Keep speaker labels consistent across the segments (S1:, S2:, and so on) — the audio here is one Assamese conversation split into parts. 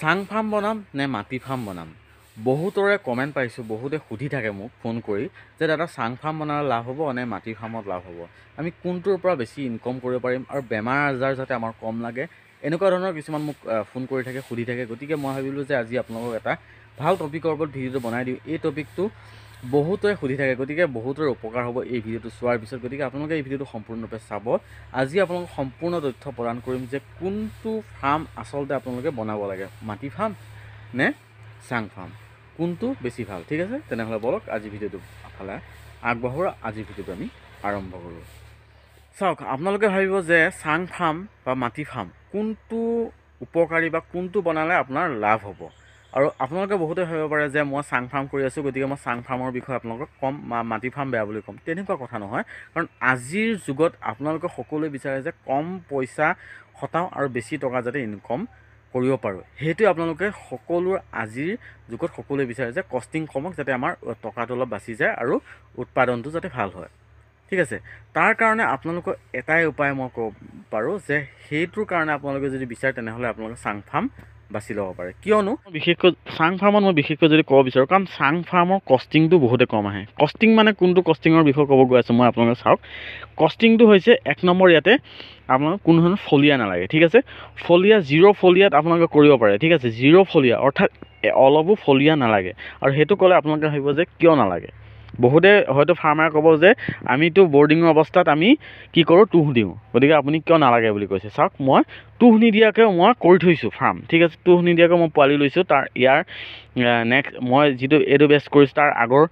S1: চাং ফাৰ্ম বনাম নে মাটি ফাৰ্ম বনাম বহুতৰে কমেণ্ট পাইছোঁ বহুতে সুধি থাকে মোক ফোন কৰি যে দাদা চাং ফাৰ্ম বনালে লাভ হ'ব নে মাটি ফাৰ্মত লাভ হ'ব আমি কোনটোৰ পৰা বেছি ইনকম কৰিব পাৰিম আৰু বেমাৰ আজাৰ যাতে আমাৰ কম লাগে এনেকুৱা ধৰণৰ কিছুমান মোক ফোন কৰি থাকে সুধি থাকে গতিকে মই ভাবিলোঁ যে আজি আপোনালোকক এটা ভাল টপিকৰ ওপৰত ভিডিঅ'টো বনাই দিওঁ এই টপিকটো বহুতে সুধি থাকে গতিকে বহুতৰে উপকাৰ হ'ব এই ভিডিঅ'টো চোৱাৰ পিছত গতিকে আপোনালোকে এই ভিডিঅ'টো সম্পূৰ্ণৰূপে চাব আজি আপোনালোকক সম্পূৰ্ণ তথ্য প্ৰদান কৰিম যে কোনটো ফাৰ্ম আচলতে আপোনালোকে বনাব লাগে মাটি ফাৰ্ম নে চাং ফাৰ্ম কোনটো বেছি ভাল ঠিক আছে তেনেহ'লে বলক আজি ভিডিঅ'টো ফালে আগবাঢ়োঁ আজি ভিডিঅ'টো আমি আৰম্ভ কৰোঁ চাওক আপোনালোকে ভাবিব যে চাং ফাৰ্ম বা মাটি ফাৰ্ম কোনটো উপকাৰী বা কোনটো বনালে আপোনাৰ লাভ হ'ব আৰু আপোনালোকে বহুতে ভাবিব পাৰে যে মই চাং ফাৰ্ম কৰি আছোঁ গতিকে মই চাং ফাৰ্মৰ বিষয়ে আপোনালোকক ক'ম মাটি ফাৰ্ম বেয়া বুলি ক'ম তেনেকুৱা কথা নহয় কাৰণ আজিৰ যুগত আপোনালোকে সকলোৱে বিচাৰে যে কম পইচা খটাওঁ আৰু বেছি টকা যাতে ইনকম কৰিব পাৰোঁ সেইটোৱে আপোনালোকে সকলোৰ আজিৰ যুগত সকলোৱে বিচাৰে যে কষ্টিং কমক যাতে আমাৰ টকাটো অলপ বাচি যায় আৰু উৎপাদনটো যাতে ভাল হয় ঠিক আছে তাৰ কাৰণে আপোনালোকৰ এটাই উপায় মই ক'ব পাৰোঁ যে সেইটোৰ কাৰণে আপোনালোকে যদি বিচাৰে তেনেহ'লে আপোনালোকে চাং ফাৰ্ম বাছি ল'ব পাৰে কিয়নো বিশেষকৈ চাং ফাৰ্মত মই বিশেষকৈ যদি ক'ব বিচাৰোঁ কাৰণ চাং ফাৰ্মৰ কষ্টিংটো বহুতে কম আহে কষ্টিং মানে কোনটো কষ্টিঙৰ বিষয়ে ক'ব গৈ আছোঁ মই আপোনালোকে চাওক কষ্টিংটো হৈছে এক নম্বৰ ইয়াতে আপোনালোকে কোনো ধৰণৰ ফলিয়া নালাগে ঠিক আছে ফলিয়া জিৰ' ফলিয়াত আপোনালোকে কৰিব পাৰে ঠিক আছে জিৰ' ফলিয়া অৰ্থাৎ অলপো ফলিয়া নালাগে আৰু সেইটো ক'লে আপোনালোকে ভাবিব যে কিয় নালাগে বহুতে হয়তো ফাৰ্মাৰে ক'ব যে আমিতো বৰ্ডিঙৰ অৱস্থাত আমি কি কৰোঁ তুঁহ দিওঁ গতিকে আপুনি কিয় নালাগে বুলি কৈছে চাওক মই তুঁহ নিদিয়াকৈ মই কৰি থৈছোঁ ফাৰ্ম ঠিক আছে তুঁহ নিদিয়াকৈ মই পোৱালি লৈছোঁ তাৰ ইয়াৰ নেক্সট মই যিটো এইটো বেষ্ট কৰিছোঁ তাৰ আগৰ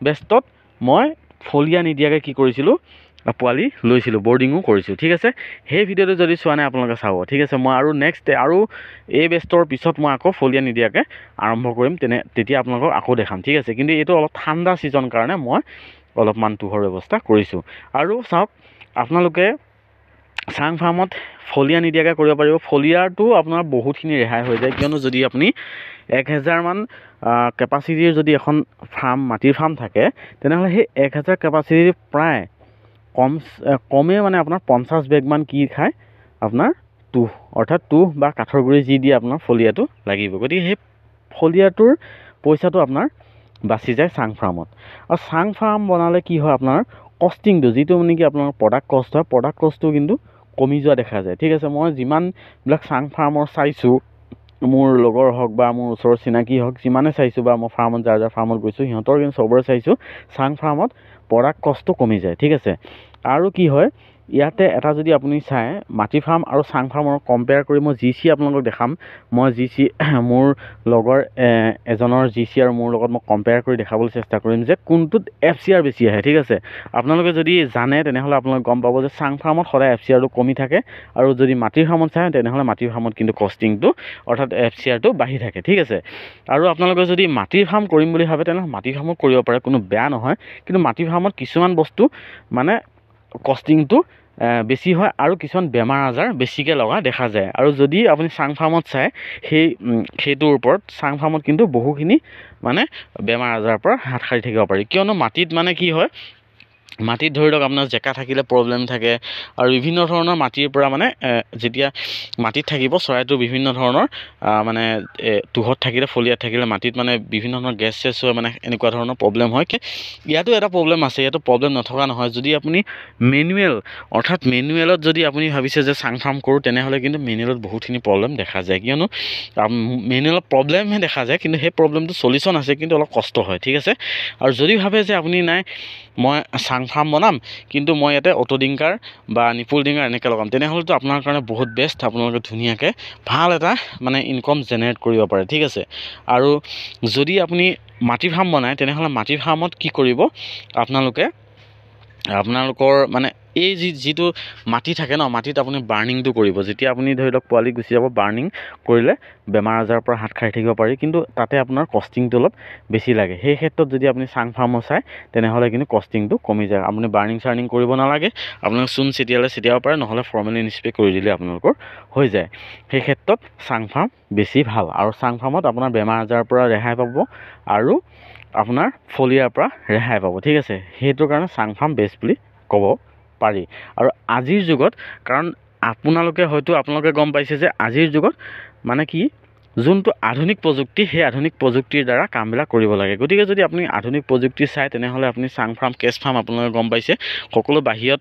S1: বেষ্টত মই ফলিয়া নিদিয়াকৈ কি কৰিছিলোঁ পোৱালি লৈছিলোঁ বৰ্ডিঙো কৰিছোঁ ঠিক আছে সেই ভিডিঅ'টো যদি চোৱা নাই আপোনালোকে চাব ঠিক আছে মই আৰু নেক্সট আৰু এই বেষ্টৰ পিছত মই আকৌ ফলিয়া নিদিয়াকৈ আৰম্ভ কৰিম তেতিয়া আপোনালোকক আকৌ দেখাম ঠিক আছে কিন্তু এইটো অলপ ঠাণ্ডা ছিজন কাৰণে মই অলপমান তুঁহৰ ব্যৱস্থা কৰিছোঁ আৰু চাওক আপোনালোকে চাং ফাৰ্মত ফলিয়া নিদিয়াকৈ কৰিব পাৰিব ফলিয়াৰটো আপোনাৰ বহুতখিনি ৰেহাই হৈ যায় কিয়নো যদি আপুনি 1000মান কেপাচিটিৰ যদি এখন ফাৰ্ম মাটিৰ ফাৰ্ম থাকে তেনেহ'লে সেই 1000 কেপাচিটিৰ প্ৰায় কমেই মানে আপোনাৰ 50 বেগমান কি খায় আপোনাৰ তুঁহ অৰ্থাৎ তুঁহ বা কাঠৰ গুড়ি যি দিয়ে আপোনাৰ ফলিয়াটো লাগিব গতিকে সেই ফলিয়াটোৰ পইচাটো আপোনাৰ বাচি যায় চাং ফাৰ্মত আৰু চাং ফাৰ্ম বনালে কি হয় আপোনাৰ কষ্টিংটো যিটো মানে কি আপোনাৰ প্ৰডাক্ট কষ্ট হয় প্ৰডাক্ট কষ্টটো কিন্তু কমি যোৱা দেখা যায় ঠিক আছে মই যিমানবিলাক চাং ফাৰ্মৰ চাইছোঁ মোৰ লগৰ হওক বা মোৰ ওচৰৰ চিনাকি হওক যিমানে চাইছোঁ বা মই ফাৰ্মত যাৰ ফাৰ্মত গৈছোঁ সিহঁতৰ কিন্তু চবৰে চাইছোঁ চাং ফাৰ্মত প্ৰডাক্ট কষ্ট কমি যায় ঠিক আছে আৰু কি হয় ইয়াতে এটা যদি আপুনি চাই মাটি ফাৰ্ম আৰু চাং ফাৰ্মৰ কম্পেয়াৰ কৰি মই জি চি আপোনালোকক দেখাম মই জি চি মোৰ লগৰ এজনৰ জি চি আৰু মোৰ লগত মই কম্পেয়াৰ কৰি দেখাবলৈ চেষ্টা কৰিম যে কোনটোত এফ চি আৰ বেছি আহে ঠিক আছে আপোনালোকে যদি জানে তেনেহ'লে আপোনালোকে গম পাব যে চাং ফাৰ্মত সদায় এফ চি আৰটো কমি থাকে আৰু যদি মাটিৰ ফাৰ্মত চায় তেনেহ'লে মাটিৰ ফাৰ্মত কিন্তু কষ্টিংটো অৰ্থাৎ এফ চি আৰটো বাঢ়ি থাকে ঠিক আছে আৰু আপোনালোকে যদি মাটিৰ ফাৰ্ম কৰিম বুলি ভাবে তেনেহ'লে মাটিৰ ফাৰ্মত কৰিব পাৰে কোনো বেয়া নহয় কিন্তু মাটিৰ ফাৰ্মত কিছুমান বস্তু মানে কষ্টিংটো বেছি হয় আৰু কিছুমান বেমাৰ আজাৰ বেছিকৈ লগা দেখা যায় আৰু যদি আপুনি চাং ফাৰ্মত চায় সেইটোৰ ওপৰত চাং ফাৰ্মত কিন্তু বহুখিনি মানে বেমাৰ আজাৰৰ পৰা হাত সাৰি থাকিব পাৰি কিয়নো মাটিত মানে কি হয় মাটিত ধৰি লওক আপোনাৰ জেকা থাকিলে প্ৰব্লেম থাকে আৰু বিভিন্ন ধৰণৰ মাটিৰ পৰা মানে যেতিয়া মাটিত থাকিব চৰাইটো বিভিন্ন ধৰণৰ মানে তুঁহত থাকিলে ফলিয়াত থাকিলে মাটিত মানে বিভিন্ন ধৰণৰ গেছ চেছ হয় মানে এনেকুৱা ধৰণৰ প্ৰব্লেম হয় ইয়াতো এটা প্ৰব্লেম আছে ইয়াতো প্ৰব্লেম নথকা নহয় যদি আপুনি মেনুৱেলত যদি আপুনি ভাবিছে যে চাং ফাৰ্ম কৰোঁ তেনেহ'লে কিন্তু মেনুৱেলত বহুতখিনি প্ৰব্লেম দেখা যায় কিয়নো মেনুৱেলত প্ৰব্লেমহে দেখা যায় কিন্তু সেই প্ৰব্লেমটো চলিউশ্যন আছে কিন্তু অলপ কষ্ট হয় ঠিক আছে আৰু যদি ভাবে যে আপুনি নাই মই চাং ফাৰ্ম বনাম কিন্তু মই ইয়াতে অটো ডিংকাৰ বা নিপুল ডিংকাৰ এনেকৈ লগাম তেনেহ'লেতো আপোনাৰ কাৰণে বহুত বেষ্ট আপোনালোকে ধুনীয়াকৈ ভাল এটা মানে ইনকম জেনেৰেট কৰিব পাৰে ঠিক আছে আৰু যদি আপুনি মাটি ফাৰ্ম বনায় তেনেহ'লে মাটি ফাৰ্মত কি কৰিব আপোনালোকৰ মানে এই যিটো মাটি থাকে ন মাটিত আপুনি বাৰ্ণিংটো কৰিব যেতিয়া আপুনি ধৰি লওক পোৱালি গুচি যাব বাৰ্ণিং কৰিলে বেমাৰ আজাৰৰ পৰা হাত সাৰি থাকিব পাৰি কিন্তু তাতে আপোনাৰ কষ্টিংটো অলপ বেছি লাগে সেই ক্ষেত্ৰত যদি আপুনি চাং ফাৰ্মৰ চায় তেনেহ'লে কিন্তু কষ্টিংটো কমি যায় আপুনি বাৰ্ণিং চাৰ্ণিং কৰিব নালাগে আপোনালোকে চূণ ছটিয়াব পাৰে নহ'লে ফৰ্মেলিন স্প্ৰে কৰি দিলে আপোনালোকৰ হৈ যায় সেই ক্ষেত্ৰত চাং ফাৰ্ম বেছি ভাল আৰু চাং ফাৰ্মত আপোনাৰ বেমাৰ আজাৰৰ পৰা ৰেহাই পাব আৰু আপোনাৰ ফলিয়াৰ পৰা ৰেহাই পাব ঠিক আছে সেইটোৰ কাৰণে চাং ফাৰ্ম বেষ্ট বুলি ক'ব পাৰি আৰু আজিৰ যুগত কাৰণ আপোনালোকে গম পাইছে যে আজিৰ যুগত মানে কি যোনটো আধুনিক প্ৰযুক্তি সেই আধুনিক প্ৰযুক্তিৰ দ্বাৰা কামবিলাক কৰিব লাগে। গতিকে যদি আপুনি আধুনিক প্ৰযুক্তি চায় তেনেহ'লে আপুনি চাং ফাৰ্ম, কেছ ফাৰ্ম আপোনালোকে গম পাইছে সকলো বাহিৰত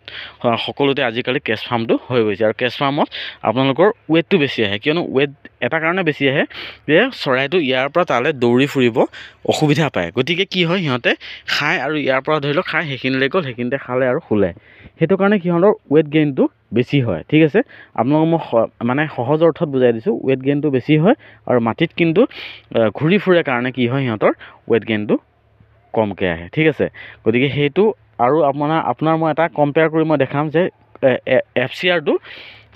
S1: সকলোতে আজিকালি কেছ ফাৰ্মটো হৈ গৈছে। আৰু কেছ ফাৰ্মত আপোনালোকৰ ৱেটটো বেছি আহে, কিয়নো ৱেট এটা কাৰণে বেছি আহে যে চৰাইটো ইয়াৰ পৰা তালৈ দৌৰি ফুৰিব অসুবিধা পায়। গতিকে কি হয়, সিহঁতে খায় আৰু ইয়াৰ পৰা ধৰি লওক খায় সেইখিনিলৈ গ'ল, সেইখিনিতে খালে আৰু শুলে, সেইটো কাৰণে সিহঁতৰ ৱেট গেইনটো বেছি হয়। ঠিক আছে, আপোনালোকক মই মানে সহজ অৰ্থত বুজাই দিছোঁ, ৱেট গেইনটো বেছি হয় আৰু মাটিত কিন্তু ঘূৰি ফুৰে কাৰণে কি হয়, সিহঁতৰ ৱেট গেইনটো কমকৈ আহে। ঠিক আছে, গতিকে সেইটো আৰু আপোনাৰ মই এটা কম্পেয়াৰ কৰি মই দেখাম যে FCRটো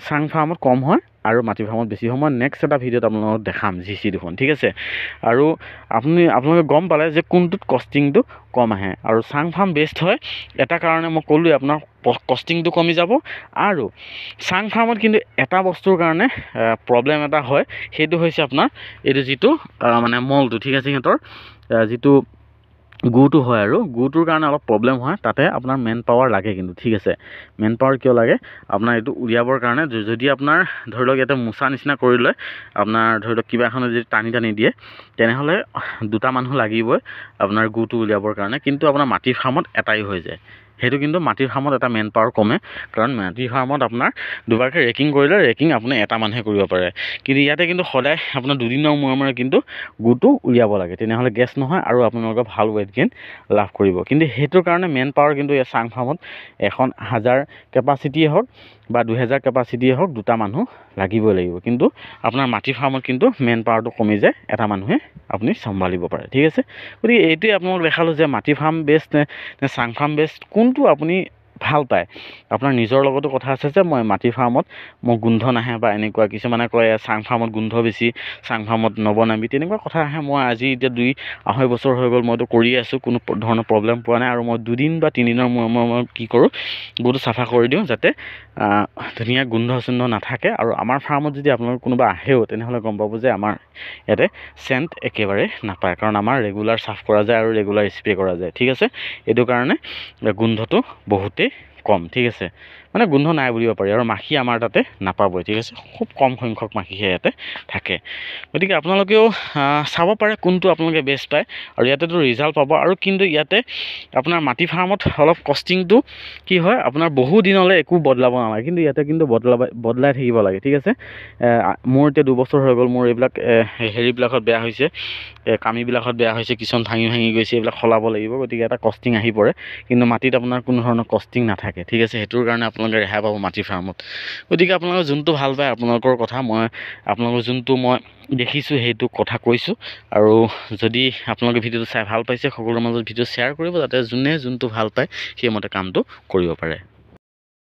S1: চাং ফাৰ্মত কম হয় আৰু মাটি ফাৰ্মত বেছি হয়। মই নেক্সট এটা ভিডিঅ'ত আপোনালোকক দেখাম GC দুখন। ঠিক আছে, আৰু আপোনালোকে গম পালে যে কোনটোত কষ্টিংটো কম আহে। আৰু চাং ফাৰ্ম বেষ্ট হয় এটা কাৰণে মই ক'লোৱে, আপোনাৰ কষ্টিংটো কমি যাব। আৰু চাং ফাৰ্মত কিন্তু এটা বস্তুৰ কাৰণে প্ৰব্লেম এটা হয়, সেইটো হৈছে আপোনাৰ এইটো যিটো মানে মলটো। ঠিক আছে, সিহঁতৰ যিটো গুটো হয় আৰু গুটোৰ কাৰণে অলপ প্ৰব্লেম হয়, তাতে আপোনাৰ মেন পাৱাৰ লাগে কিন্তু। ঠিক আছে, মেন পাৱাৰ কিয় লাগে, আপোনাৰ এইটো উলিয়াবৰ কাৰণে যদি আপোনাৰ ধৰি লওক ইয়াতে মোচা নিচিনা কৰি লয়, আপোনাৰ ধৰি লওক কিবা এখনে যদি টানি দিয়ে তেনেহ'লে দুটা মানুহ লাগিবই আপোনাৰ গুটো উলিয়াবৰ কাৰণে। কিন্তু আপোনাৰ মাটিৰ ফাৰ্মত এটাই হৈ যায়, সেইটো কিন্তু মাটিৰ ফাৰ্মত এটা মেন পাৱাৰ কমে, কাৰণ মাটিৰ ফাৰ্মত আপোনাৰ দুবাৰকৈ ৰেকিং কৰিলে ৰেকিং আপুনি এটা মানুহে কৰিব পাৰে। কিন্তু ইয়াতে কিন্তু সদায় আপোনাৰ দুদিনৰ মূৰে কিন্তু গুটো উলিয়াব লাগে, তেনেহ'লে গেছ নহয় আৰু আপোনালোকে ভাল ৱেট গেইন লাভ কৰিব। কিন্তু সেইটোৰ কাৰণে মেন পাৱাৰ কিন্তু এই চাং ফাৰ্মত 1000 কেপাচিটিয়ে হওক বা 2000 কেপাচিটিয়ে হওক দুটা মানুহ লাগিবই লাগিব। কিন্তু আপোনাৰ মাটিৰ ফাৰ্মত কিন্তু মেন পাৱাৰটো কমি যায়, এটা মানুহে আপুনি চম্ভালিব পাৰে। ঠিক আছে, গতিকে এইটোৱে আপোনালোক দেখালোঁ যে মাটি ফাৰ্ম বেষ্ট নে চাং ফাৰ্ম বেষ্ট, কোনটো আপুনি ভাল পায় আপোনাৰ নিজৰ লগতো কথা আছে। যে মই মাটি ফাৰ্মত মোৰ গোন্ধ নাহে বা এনেকুৱা, কিছুমানে কয় চাং ফাৰ্মত গোন্ধ বেছি, চাং ফাৰ্মত নবনাবি, তেনেকুৱা কথা আহে। মই আজি এতিয়া 2-2.5 বছৰ হৈ গ'ল মইতো কৰি আছোঁ, কোনো ধৰণৰ প্ৰব্লেম পোৱা নাই। আৰু মই 2 দিন বা 3 দিনৰ মূৰে মই কি কৰোঁ, গুটো চাফা কৰি দিওঁ যাতে ধুনীয়া গোন্ধ চোন্ধ নাথাকে। আৰু আমাৰ ফাৰ্মত যদি আপোনালোক কোনোবা আহেও তেনেহ'লে গম পাব যে আমাৰ ইয়াতে চেণ্ট একেবাৰে নাপায়, কাৰণ আমাৰ ৰেগুলাৰ চাফ কৰা যায় আৰু ৰেগুলাৰ স্প্ৰে কৰা যায়। ঠিক আছে, এইটো কাৰণে গোন্ধটো বহুতেই কম। ঠিক আছে, মানে গোন্ধ নাই বুলিব পাৰি, আৰু মাখি আমাৰ তাতে নাপাবই। ঠিক আছে, খুব কম সংখ্যক মাখিহে ইয়াতে থাকে। গতিকে আপোনালোকেও চাব পাৰে কোনটো আপোনালোকে বেষ্ট পায়, আৰু ইয়াতেতো ৰিজাল্ট পাব। আৰু কিন্তু ইয়াতে আপোনাৰ মাটি ফাৰ্মত অলপ কষ্টিংটো কি হয়, আপোনাৰ বহু দিনলৈ একো বদলাব নালাগে, কিন্তু ইয়াতে কিন্তু বদলাই থাকিব লাগে। ঠিক আছে, মোৰ এতিয়া 2 বছৰ হৈ গ'ল, মোৰ এইবিলাক হেৰিবিলাকত বেয়া হৈছে, কামিবিলাকত বেয়া হৈছে, কিছুমান ভাঙি গৈছে, এইবিলাক সলাব লাগিব। গতিকে এটা কষ্টিং আহি পৰে, কিন্তু মাটিত আপোনাৰ কোনো ধৰণৰ কষ্টিং নাথাকে। ঠিক আছে, সেইটোৰ কাৰণে আপোনালোকে ৰেহাই পাব মাটিৰ ফাৰ্মত। গতিকে আপোনালোকে যোনটো ভাল পায় আপোনালোকৰ কথা, মই আপোনালোকৰ যোনটো মই দেখিছোঁ সেইটো কথা কৈছোঁ। আৰু যদি আপোনালোকে ভিডিঅ'টো চাই ভাল পাইছে, সকলোৰে মাজত ভিডিঅ' শ্বেয়াৰ কৰিব, যাতে যোনে যোনটো ভাল পায় সেইমতে কামটো কৰিব পাৰে।